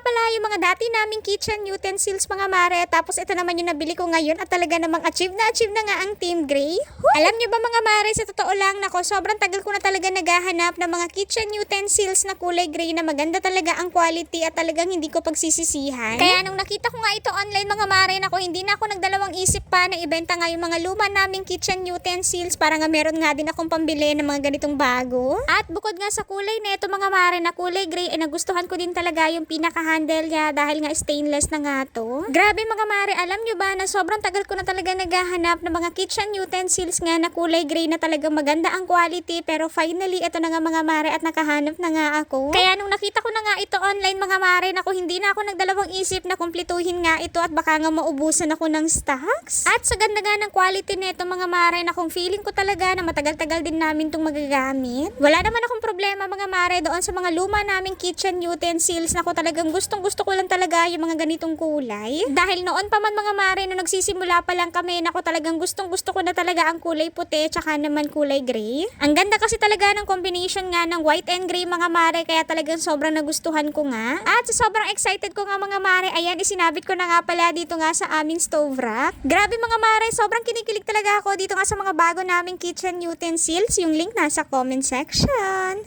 pala yung mga dati naming kitchen utensils mga mare. Tapos ito naman yung nabili ko ngayon at talaga namang achieve na nga ang Team Gray. Alam nyo ba mga mare, sa totoo lang, nako, sobrang tagal ko na talaga naghahanap ng mga kitchen utensils na kulay gray na maganda talaga ang quality at talagang hindi ko pagsisisihan. Kaya nung nakita ko nga ito online mga mare, nako, hindi na ako nagdalawang isip pa na ibenta nga yung mga luma naming kitchen utensils para nga meron nga din akong pambili ng mga ganitong bago. At bukod nga sa kulay na ito mga mare na kulay gray, ay nagustuhan ko din talaga yung pinaka-handle niya dahil nga stainless na nga to. Grabe mga mare, alam nyo ba na sobrang tagal ko na talaga naghahanap ng mga kitchen utensils nga na kulay gray na talagang maganda ang quality, pero finally ito na nga mga mare at nakahanap na nga ako. Kaya nung nakita ko na nga ito online mga mare, naku, hindi na ako nagdalawang isip na kumpletuhin nga ito at baka nga maubusan ako ng stocks. At sa ganda nga ng quality nito mga mare, na kung feeling ko talaga na matagal-tagal din namin itong magagamit. Wala naman akong problema mga mare doon sa mga luma naming kitchen utensils na ko talagang gustong-gusto ko lang talaga yung mga ganitong kulay. Dahil noon pa man mga mare, nung nagsisimula pa lang kami, na ko talagang gustong-gusto ko na talaga ang kulay puti tsaka naman kulay gray. Ang ganda kasi talaga ng combination nga ng white and gray mga mare, kaya talagang sobrang nagustuhan ko nga. At sa sobrang excited ko nga mga mare, ayan, isinabit ko na nga pala dito nga sa aming stove rack. Grabe mga mare, sobrang kinikilig talaga ako dito nga sa mga bago naming kitchen utensils. Yung link nasa comment section.